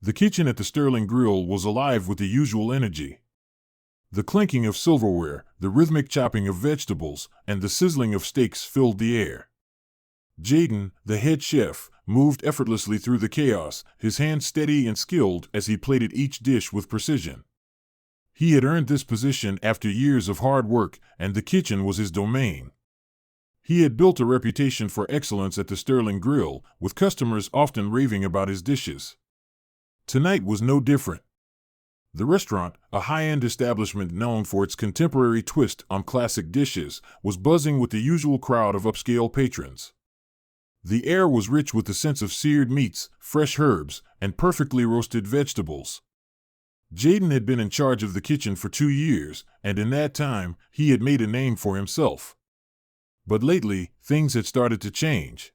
The kitchen at the Sterling Grill was alive with the usual energy. The clinking of silverware, the rhythmic chopping of vegetables, and the sizzling of steaks filled the air. Jaden, the head chef, moved effortlessly through the chaos, his hands steady and skilled as he plated each dish with precision. He had earned this position after years of hard work, and the kitchen was his domain. He had built a reputation for excellence at the Sterling Grill, with customers often raving about his dishes. Tonight was no different. The restaurant, a high-end establishment known for its contemporary twist on classic dishes, was buzzing with the usual crowd of upscale patrons. The air was rich with the sense of seared meats, fresh herbs, and perfectly roasted vegetables. Jaden had been in charge of the kitchen for 2 years, and in that time, he had made a name for himself. But lately, things had started to change.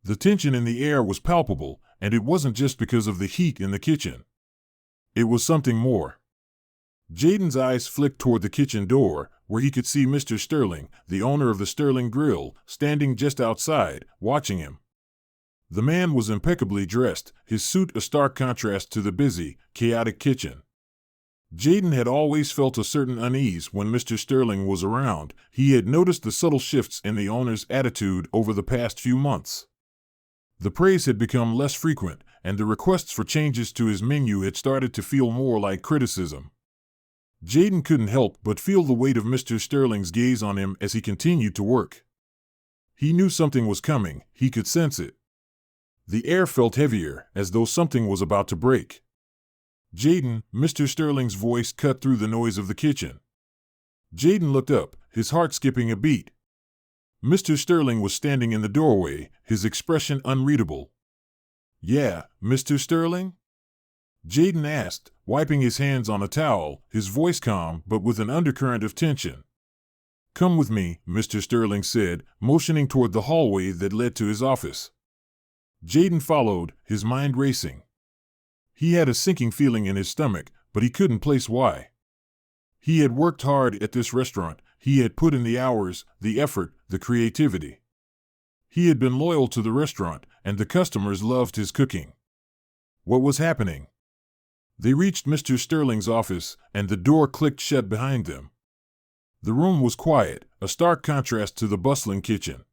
The tension in the air was palpable, and it wasn't just because of the heat in the kitchen. It was something more. Jaden's eyes flicked toward the kitchen door, where he could see Mr. Sterling, the owner of the Sterling Grill, standing just outside, watching him. The man was impeccably dressed, his suit a stark contrast to the busy, chaotic kitchen. Jaden had always felt a certain unease when Mr. Sterling was around. He had noticed the subtle shifts in the owner's attitude over the past few months. The praise had become less frequent, and the requests for changes to his menu had started to feel more like criticism. Jaden couldn't help but feel the weight of Mr. Sterling's gaze on him as he continued to work. He knew something was coming, he could sense it. The air felt heavier, as though something was about to break. "Jaden," Mr. Sterling's voice cut through the noise of the kitchen. Jaden looked up, his heart skipping a beat. Mr. Sterling was standing in the doorway, his expression unreadable. "Yeah, Mr. Sterling?" Jaden asked, wiping his hands on a towel, his voice calm but with an undercurrent of tension. "Come with me," Mr. Sterling said, motioning toward the hallway that led to his office. Jaden followed, his mind racing. He had a sinking feeling in his stomach, but he couldn't place why. He had worked hard at this restaurant, he had put in the hours, the effort, the creativity. He had been loyal to the restaurant, and the customers loved his cooking. What was happening? They reached Mr. Sterling's office, and the door clicked shut behind them. The room was quiet, a stark contrast to the bustling kitchen.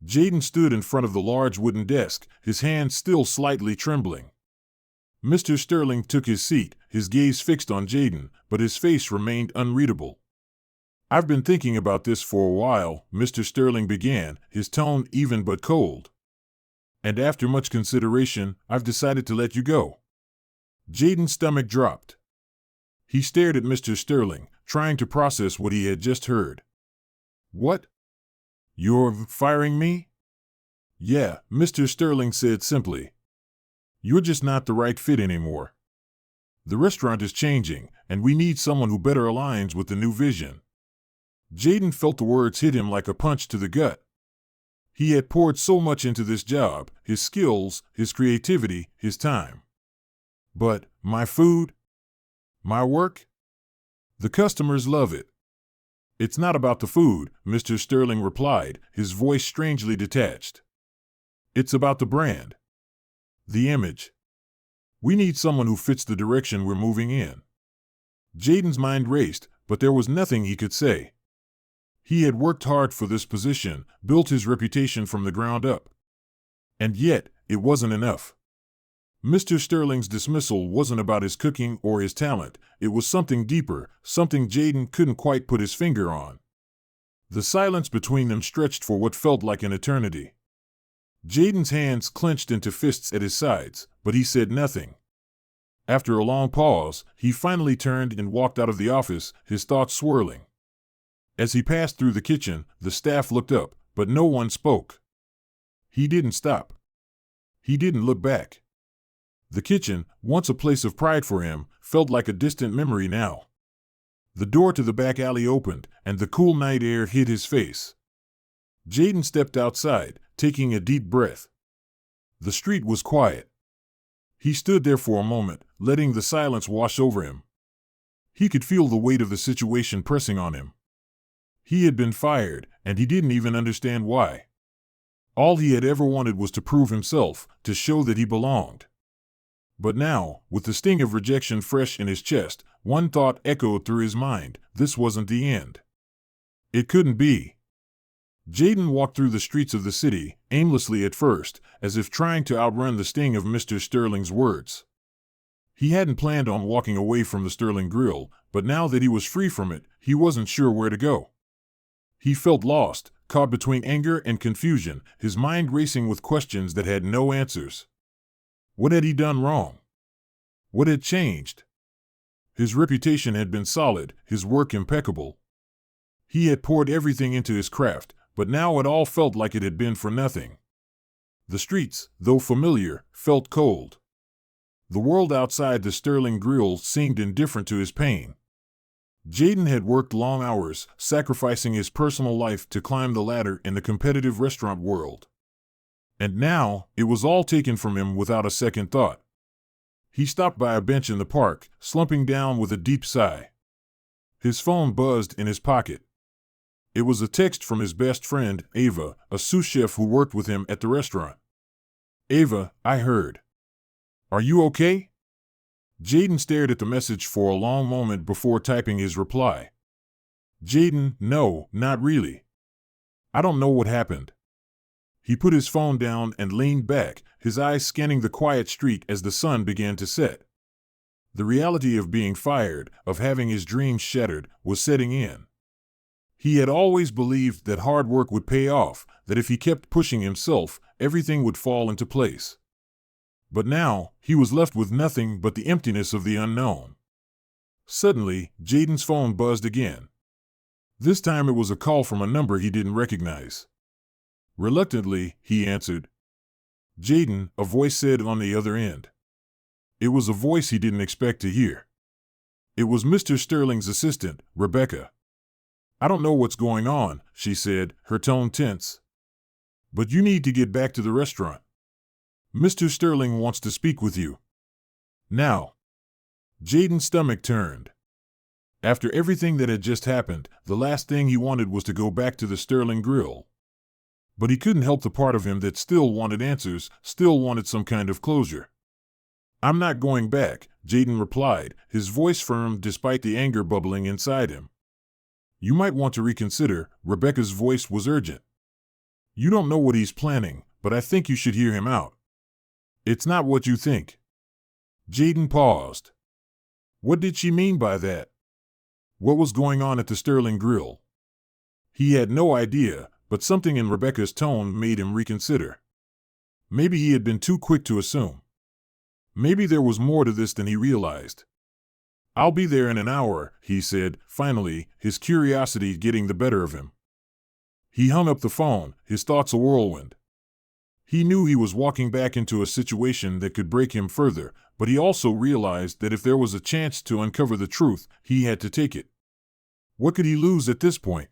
Jaden stood in front of the large wooden desk, his hands still slightly trembling. Mr. Sterling took his seat, his gaze fixed on Jaden, but his face remained unreadable. "I've been thinking about this for a while," Mr. Sterling began, his tone even but cold. "And after much consideration, I've decided to let you go." Jaden's stomach dropped. He stared at Mr. Sterling, trying to process what he had just heard. "What? You're firing me?" "Yeah," Mr. Sterling said simply. "You're just not the right fit anymore. The restaurant is changing, and we need someone who better aligns with the new vision." Jaden felt the words hit him like a punch to the gut. He had poured so much into this job, his skills, his creativity, his time. "But, my food? My work? The customers love it." "It's not about the food," Mr. Sterling replied, his voice strangely detached. "It's about the brand. The image. We need someone who fits the direction we're moving in." Jaden's mind raced, but there was nothing he could say. He had worked hard for this position, built his reputation from the ground up. And yet, it wasn't enough. Mr. Sterling's dismissal wasn't about his cooking or his talent, it was something deeper, something Jaden couldn't quite put his finger on. The silence between them stretched for what felt like an eternity. Jaden's hands clenched into fists at his sides, but he said nothing. After a long pause, he finally turned and walked out of the office, his thoughts swirling. As he passed through the kitchen, the staff looked up, but no one spoke. He didn't stop. He didn't look back. The kitchen, once a place of pride for him, felt like a distant memory now. The door to the back alley opened, and the cool night air hit his face. Jaden stepped outside, taking a deep breath. The street was quiet. He stood there for a moment, letting the silence wash over him. He could feel the weight of the situation pressing on him. He had been fired, and he didn't even understand why. All he had ever wanted was to prove himself, to show that he belonged. But now, with the sting of rejection fresh in his chest, one thought echoed through his mind: this wasn't the end. It couldn't be. Jaden walked through the streets of the city, aimlessly at first, as if trying to outrun the sting of Mr. Sterling's words. He hadn't planned on walking away from the Sterling Grill, but now that he was free from it, he wasn't sure where to go. He felt lost, caught between anger and confusion, his mind racing with questions that had no answers. What had he done wrong? What had changed? His reputation had been solid, his work impeccable. He had poured everything into his craft, but now it all felt like it had been for nothing. The streets, though familiar, felt cold. The world outside the Sterling Grill seemed indifferent to his pain. Jaden had worked long hours, sacrificing his personal life to climb the ladder in the competitive restaurant world. And now, it was all taken from him without a second thought. He stopped by a bench in the park, slumping down with a deep sigh. His phone buzzed in his pocket. It was a text from his best friend, Ava, a sous chef who worked with him at the restaurant. "Ava, I heard. Are you okay?" Jaden stared at the message for a long moment before typing his reply. "Jaden, no, not really. I don't know what happened." He put his phone down and leaned back, his eyes scanning the quiet street as the sun began to set. The reality of being fired, of having his dreams shattered, was setting in. He had always believed that hard work would pay off, that if he kept pushing himself, everything would fall into place. But now, he was left with nothing but the emptiness of the unknown. Suddenly, Jaden's phone buzzed again. This time it was a call from a number he didn't recognize. Reluctantly, he answered. "Jaden," a voice said on the other end. It was a voice he didn't expect to hear. It was Mr. Sterling's assistant, Rebecca. "I don't know what's going on," she said, her tone tense. "But you need to get back to the restaurant. Mr. Sterling wants to speak with you. Now." Jaden's stomach turned. After everything that had just happened, the last thing he wanted was to go back to the Sterling Grill. But he couldn't help the part of him that still wanted answers, still wanted some kind of closure. "I'm not going back," Jaden replied, his voice firm despite the anger bubbling inside him. "You might want to reconsider," Rebecca's voice was urgent. "You don't know what he's planning, but I think you should hear him out. It's not what you think." Jaden paused. What did she mean by that? What was going on at the Sterling Grill? He had no idea, but something in Rebecca's tone made him reconsider. Maybe he had been too quick to assume. Maybe there was more to this than he realized. "I'll be there in an hour," he said, finally, his curiosity getting the better of him. He hung up the phone, his thoughts a whirlwind. He knew he was walking back into a situation that could break him further, but he also realized that if there was a chance to uncover the truth, he had to take it. What could he lose at this point?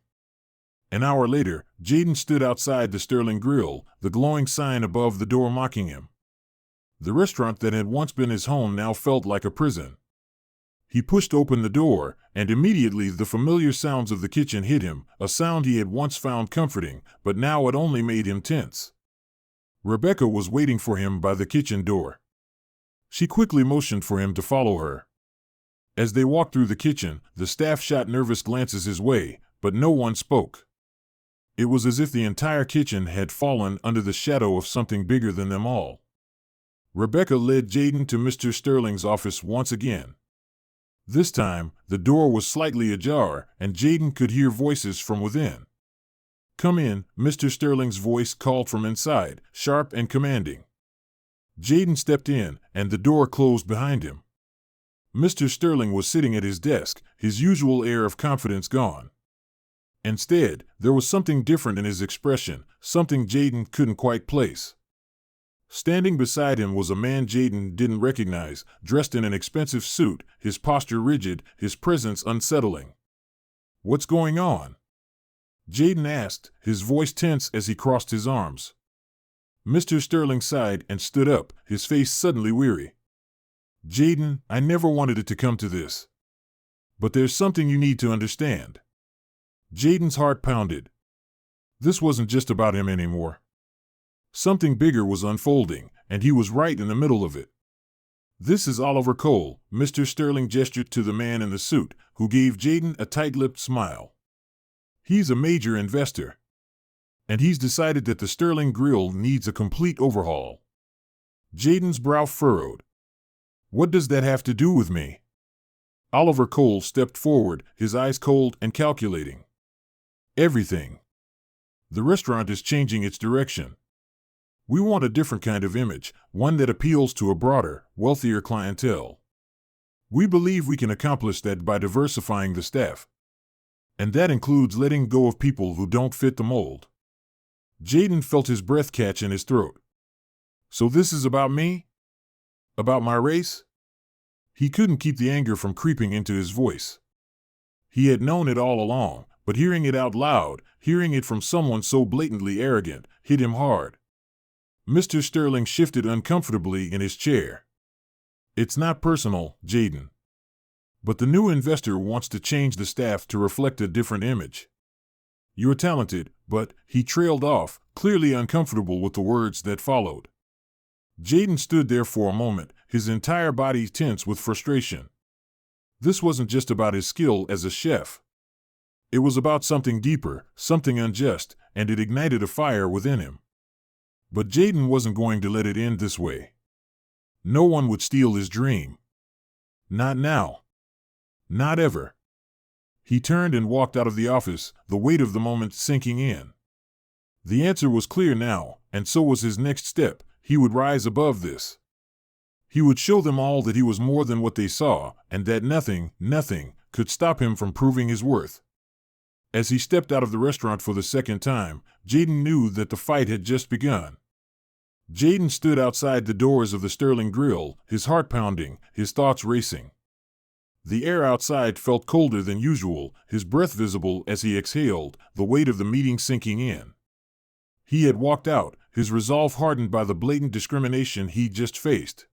An hour later, Jaden stood outside the Sterling Grill, the glowing sign above the door mocking him. The restaurant that had once been his home now felt like a prison. He pushed open the door, and immediately the familiar sounds of the kitchen hit him, a sound he had once found comforting, but now it only made him tense. Rebecca was waiting for him by the kitchen door. She quickly motioned for him to follow her. As they walked through the kitchen, the staff shot nervous glances his way, but no one spoke. It was as if the entire kitchen had fallen under the shadow of something bigger than them all. Rebecca led Jaden to Mr. Sterling's office once again. This time, the door was slightly ajar, and Jaden could hear voices from within. "Come in," Mr. Sterling's voice called from inside, sharp and commanding. Jaden stepped in, and the door closed behind him. Mr. Sterling was sitting at his desk, his usual air of confidence gone. Instead, there was something different in his expression, something Jaden couldn't quite place. Standing beside him was a man Jaden didn't recognize, dressed in an expensive suit, his posture rigid, his presence unsettling. "What's going on?" Jaden asked, his voice tense as he crossed his arms. Mr. Sterling sighed and stood up, his face suddenly weary. "Jaden, I never wanted it to come to this. But there's something you need to understand." Jaden's heart pounded. This wasn't just about him anymore. Something bigger was unfolding, and he was right in the middle of it. This is Oliver Cole, Mr. Sterling gestured to the man in the suit, who gave Jaden a tight-lipped smile. He's a major investor. And he's decided that the Sterling Grill needs a complete overhaul. Jaden's brow furrowed. What does that have to do with me? Oliver Cole stepped forward, his eyes cold and calculating. Everything. The restaurant is changing its direction. We want a different kind of image, one that appeals to a broader, wealthier clientele. We believe we can accomplish that by diversifying the staff. And that includes letting go of people who don't fit the mold. Jaden felt his breath catch in his throat. So this is about me? About my race? He couldn't keep the anger from creeping into his voice. He had known it all along, but hearing it out loud, hearing it from someone so blatantly arrogant, hit him hard. Mr. Sterling shifted uncomfortably in his chair. It's not personal, Jaden. But the new investor wants to change the staff to reflect a different image. You're talented, but, he trailed off, clearly uncomfortable with the words that followed. Jaden stood there for a moment, his entire body tense with frustration. This wasn't just about his skill as a chef. It was about something deeper, something unjust, and it ignited a fire within him. But Jaden wasn't going to let it end this way. No one would steal his dream. Not now. Not ever. He turned and walked out of the office, the weight of the moment sinking in. The answer was clear now, and so was his next step. He would rise above this. He would show them all that he was more than what they saw, and that nothing could stop him from proving his worth. As he stepped out of the restaurant for the second time, Jaden knew that the fight had just begun. Jaden stood outside the doors of the Sterling Grill, his heart pounding, his thoughts racing. The air outside felt colder than usual, his breath visible as he exhaled, the weight of the meeting sinking in. He had walked out, his resolve hardened by the blatant discrimination he'd just faced.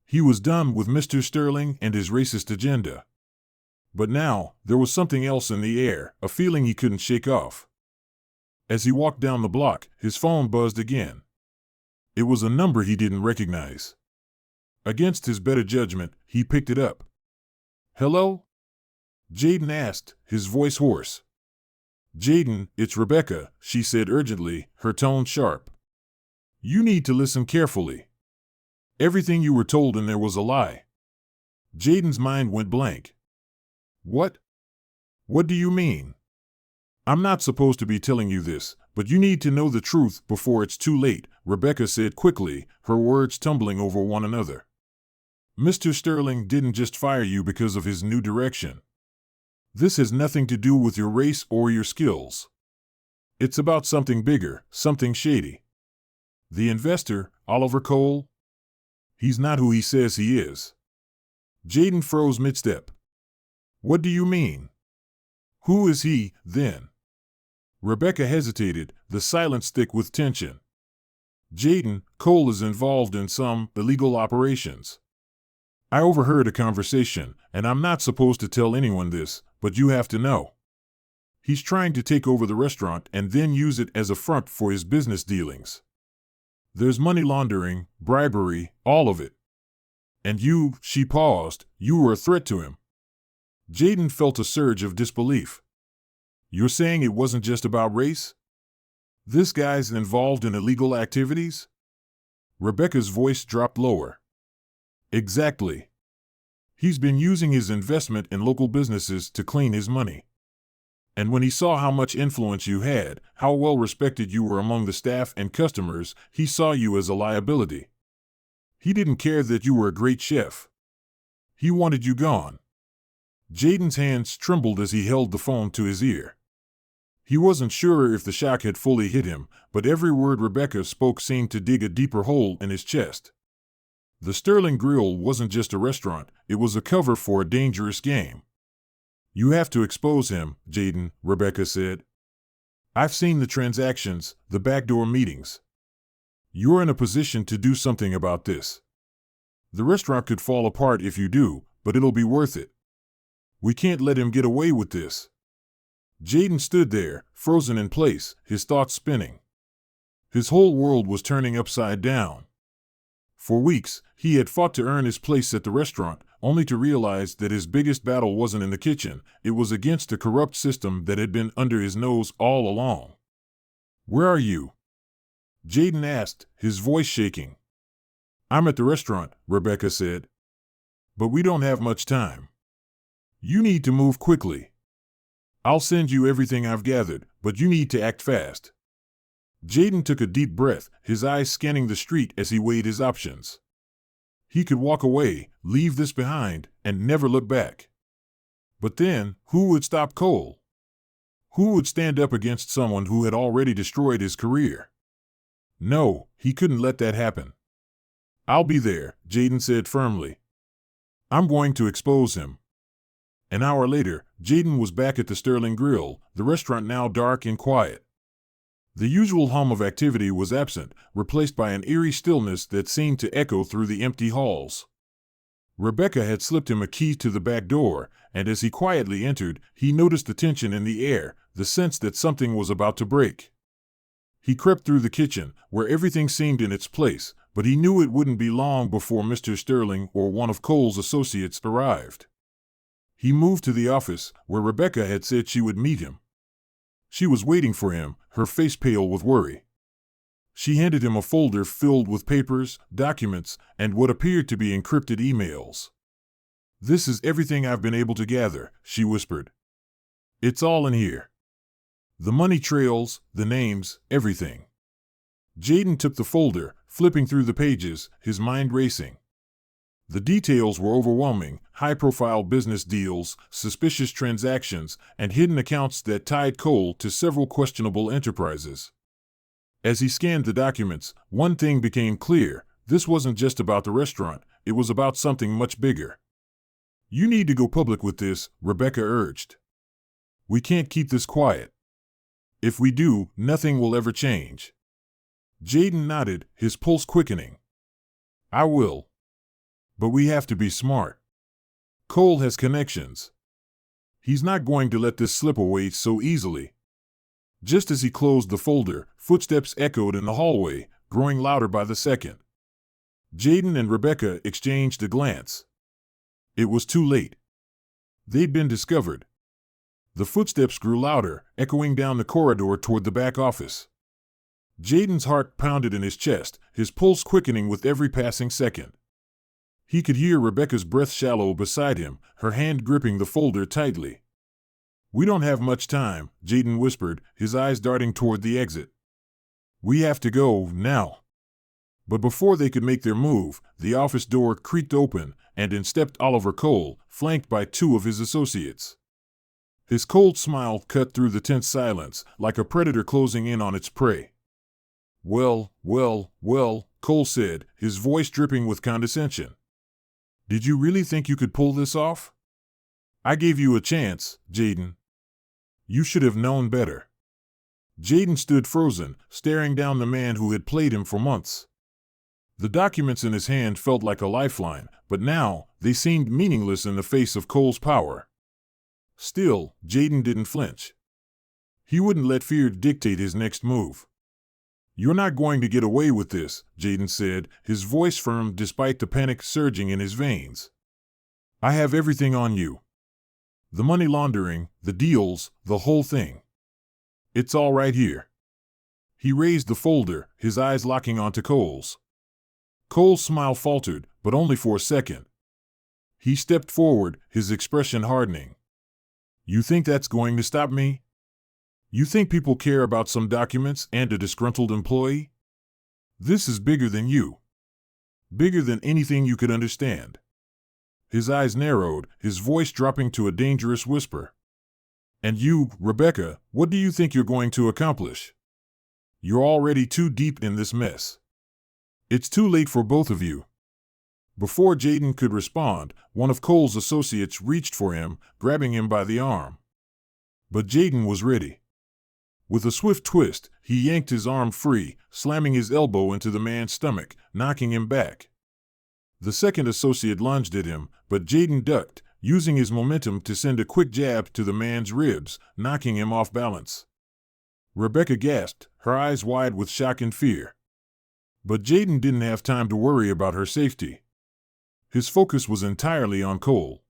He was done with Mr. Sterling and his racist agenda. But now, there was something else in the air, a feeling he couldn't shake off. As he walked down the block, his phone buzzed again. It was a number he didn't recognize. Against his better judgment, he picked it up. Hello? Jaden asked, his voice hoarse. Jaden, it's Rebecca, she said urgently, her tone sharp. You need to listen carefully. Everything you were told in there was a lie. Jaden's mind went blank. What? What do you mean? I'm not supposed to be telling you this, but you need to know the truth before it's too late, Rebecca said quickly, her words tumbling over one another. Mr. Sterling didn't just fire you because of his new direction. This has nothing to do with your race or your skills. It's about something bigger, something shady. The investor, Oliver Cole? He's not who he says he is. Jaden froze mid-step. What do you mean? Who is he, then? Rebecca hesitated, the silence thick with tension. Jaden, Cole is involved in some illegal operations. I overheard a conversation, and I'm not supposed to tell anyone this, but you have to know. He's trying to take over the restaurant and then use it as a front for his business dealings. There's money laundering, bribery, all of it. And you, she paused, you were a threat to him. Jaden felt a surge of disbelief. You're saying it wasn't just about race? This guy's involved in illegal activities? Rebecca's voice dropped lower. Exactly. He's been using his investment in local businesses to clean his money. And when he saw how much influence you had, how well respected you were among the staff and customers, he saw you as a liability. He didn't care that you were a great chef. He wanted you gone. Jaden's hands trembled as he held the phone to his ear. He wasn't sure if the shock had fully hit him, but every word Rebecca spoke seemed to dig a deeper hole in his chest. The Sterling Grill wasn't just a restaurant, it was a cover for a dangerous game. You have to expose him, Jaden, Rebecca said. I've seen the transactions, the backdoor meetings. You're in a position to do something about this. The restaurant could fall apart if you do, but it'll be worth it. We can't let him get away with this. Jaden stood there, frozen in place, his thoughts spinning. His whole world was turning upside down. For weeks, he had fought to earn his place at the restaurant, only to realize that his biggest battle wasn't in the kitchen, it was against a corrupt system that had been under his nose all along. "Where are you?" Jaden asked, his voice shaking. "I'm at the restaurant," Rebecca said. "But we don't have much time. You need to move quickly. I'll send you everything I've gathered, but you need to act fast." Jaden took a deep breath, his eyes scanning the street as he weighed his options. He could walk away, leave this behind, and never look back. But then, who would stop Cole? Who would stand up against someone who had already destroyed his career? No, he couldn't let that happen. "I'll be there," Jaden said firmly. "I'm going to expose him." An hour later, Jaden was back at the Sterling Grill, the restaurant now dark and quiet. The usual hum of activity was absent, replaced by an eerie stillness that seemed to echo through the empty halls. Rebecca had slipped him a key to the back door, and as he quietly entered, he noticed the tension in the air, the sense that something was about to break. He crept through the kitchen, where everything seemed in its place, but he knew it wouldn't be long before Mr. Sterling or one of Cole's associates arrived. He moved to the office, where Rebecca had said she would meet him. She was waiting for him, her face pale with worry. She handed him a folder filled with papers, documents, and what appeared to be encrypted emails. "This is everything I've been able to gather," she whispered. "It's all in here. The money trails, the names, everything." Jaden took the folder, flipping through the pages, his mind racing. The details were overwhelming: high-profile business deals, suspicious transactions, and hidden accounts that tied Cole to several questionable enterprises. As he scanned the documents, one thing became clear: this wasn't just about the restaurant, it was about something much bigger. "You need to go public with this," Rebecca urged. "We can't keep this quiet. If we do, nothing will ever change." Jaden nodded, his pulse quickening. "I will. But we have to be smart. Cole has connections. He's not going to let this slip away so easily." Just as he closed the folder, footsteps echoed in the hallway, growing louder by the second. Jaden and Rebecca exchanged a glance. It was too late. They'd been discovered. The footsteps grew louder, echoing down the corridor toward the back office. Jaden's heart pounded in his chest, his pulse quickening with every passing second. He could hear Rebecca's breath shallow beside him, her hand gripping the folder tightly. "We don't have much time," Jaden whispered, his eyes darting toward the exit. "We have to go, now." But before they could make their move, the office door creaked open, and in stepped Oliver Cole, flanked by two of his associates. His cold smile cut through the tense silence, like a predator closing in on its prey. Well, Cole said, his voice dripping with condescension. "Did you really think you could pull this off? I gave you a chance, Jaden. You should have known better." Jaden stood frozen, staring down the man who had played him for months. The documents in his hand felt like a lifeline, but now they seemed meaningless in the face of Cole's power. Still, Jaden didn't flinch. He wouldn't let fear dictate his next move. "You're not going to get away with this," Jaden said, his voice firm despite the panic surging in his veins. "I have everything on you. The money laundering, the deals, the whole thing. It's all right here." He raised the folder, his eyes locking onto Cole's. Cole's smile faltered, but only for a second. He stepped forward, his expression hardening. "You think that's going to stop me? You think people care about some documents and a disgruntled employee? This is bigger than you. Bigger than anything you could understand." His eyes narrowed, his voice dropping to a dangerous whisper. "And you, Rebecca, what do you think you're going to accomplish? You're already too deep in this mess. It's too late for both of you." Before Jaden could respond, one of Cole's associates reached for him, grabbing him by the arm. But Jaden was ready. With a swift twist, he yanked his arm free, slamming his elbow into the man's stomach, knocking him back. The second associate lunged at him, but Jaden ducked, using his momentum to send a quick jab to the man's ribs, knocking him off balance. Rebecca gasped, her eyes wide with shock and fear. But Jaden didn't have time to worry about her safety. His focus was entirely on Cole.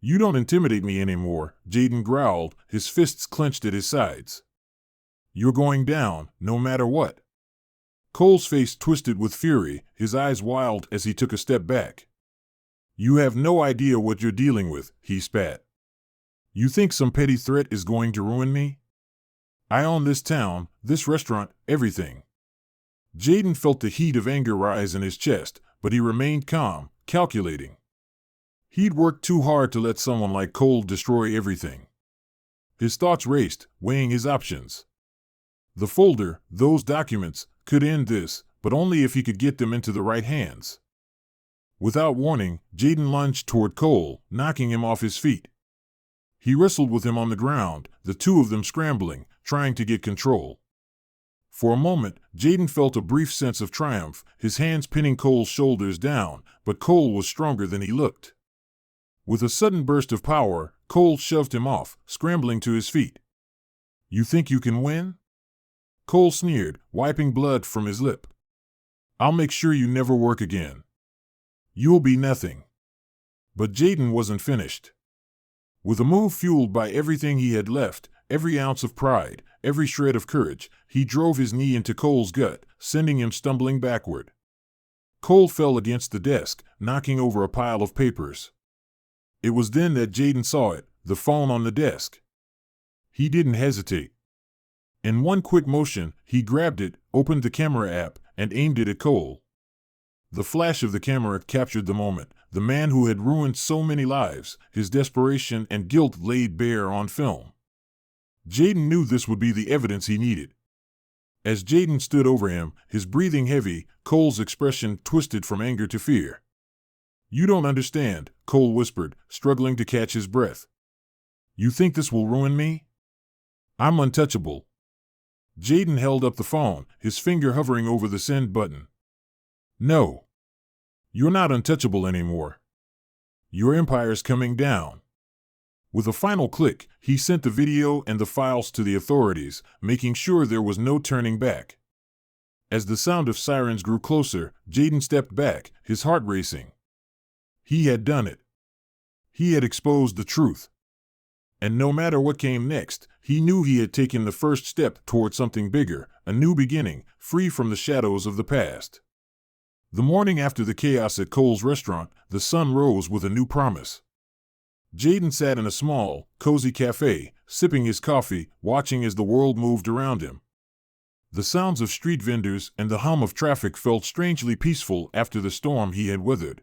"You don't intimidate me anymore," Jaden growled, his fists clenched at his sides. "You're going down, no matter what." Cole's face twisted with fury, his eyes wild as he took a step back. "You have no idea what you're dealing with," he spat. "You think some petty threat is going to ruin me? I own this town, this restaurant, everything." Jaden felt the heat of anger rise in his chest, but he remained calm, calculating. He'd worked too hard to let someone like Cole destroy everything. His thoughts raced, weighing his options. The folder, those documents, could end this, but only if he could get them into the right hands. Without warning, Jaden lunged toward Cole, knocking him off his feet. He wrestled with him on the ground, the two of them scrambling, trying to get control. For a moment, Jaden felt a brief sense of triumph, his hands pinning Cole's shoulders down, but Cole was stronger than he looked. With a sudden burst of power, Cole shoved him off, scrambling to his feet. "You think you can win?" Cole sneered, wiping blood from his lip. "I'll make sure you never work again. You'll be nothing." But Jaden wasn't finished. With a move fueled by everything he had left, every ounce of pride, every shred of courage, he drove his knee into Cole's gut, sending him stumbling backward. Cole fell against the desk, knocking over a pile of papers. It was then that Jaden saw it, the phone on the desk. He didn't hesitate. In one quick motion, he grabbed it, opened the camera app, and aimed it at Cole. The flash of the camera captured the moment, the man who had ruined so many lives, his desperation and guilt laid bare on film. Jaden knew this would be the evidence he needed. As Jaden stood over him, his breathing heavy, Cole's expression twisted from anger to fear. "You don't understand," Cole whispered, struggling to catch his breath. "You think this will ruin me? I'm untouchable." Jaden held up the phone, his finger hovering over the send button. "No. You're not untouchable anymore. Your empire's coming down." With a final click, he sent the video and the files to the authorities, making sure there was no turning back. As the sound of sirens grew closer, Jaden stepped back, his heart racing. He had done it. He had exposed the truth. And no matter what came next, he knew he had taken the first step toward something bigger, a new beginning, free from the shadows of the past. The morning after the chaos at Cole's restaurant, the sun rose with a new promise. Jaden sat in a small, cozy cafe, sipping his coffee, watching as the world moved around him. The sounds of street vendors and the hum of traffic felt strangely peaceful after the storm he had weathered.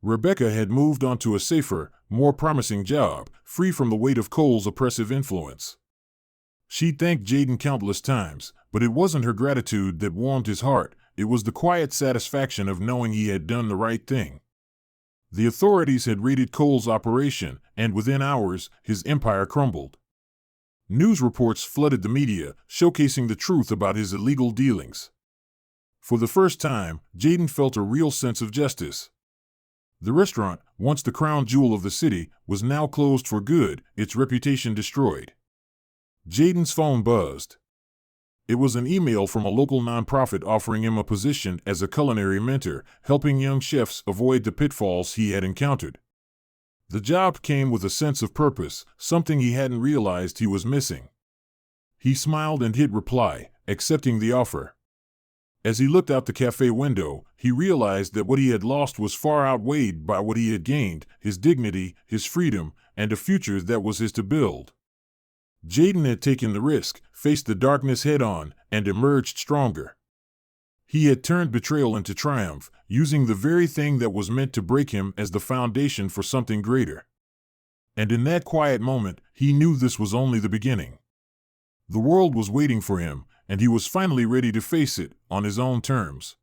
Rebecca had moved on to a safer, more promising job, free from the weight of Cole's oppressive influence. She thanked Jaden countless times, but it wasn't her gratitude that warmed his heart, it was the quiet satisfaction of knowing he had done the right thing. The authorities had raided Cole's operation, and within hours, his empire crumbled. News reports flooded the media, showcasing the truth about his illegal dealings. For the first time, Jaden felt a real sense of justice. The restaurant, once the crown jewel of the city, was now closed for good, its reputation destroyed. Jaden's phone buzzed. It was an email from a local nonprofit offering him a position as a culinary mentor, helping young chefs avoid the pitfalls he had encountered. The job came with a sense of purpose, something he hadn't realized he was missing. He smiled and hit reply, accepting the offer. As he looked out the cafe window, he realized that what he had lost was far outweighed by what he had gained, his dignity, his freedom, and a future that was his to build. Jaden had taken the risk, faced the darkness head-on, and emerged stronger. He had turned betrayal into triumph, using the very thing that was meant to break him as the foundation for something greater. And in that quiet moment, he knew this was only the beginning. The world was waiting for him, and he was finally ready to face it, on his own terms.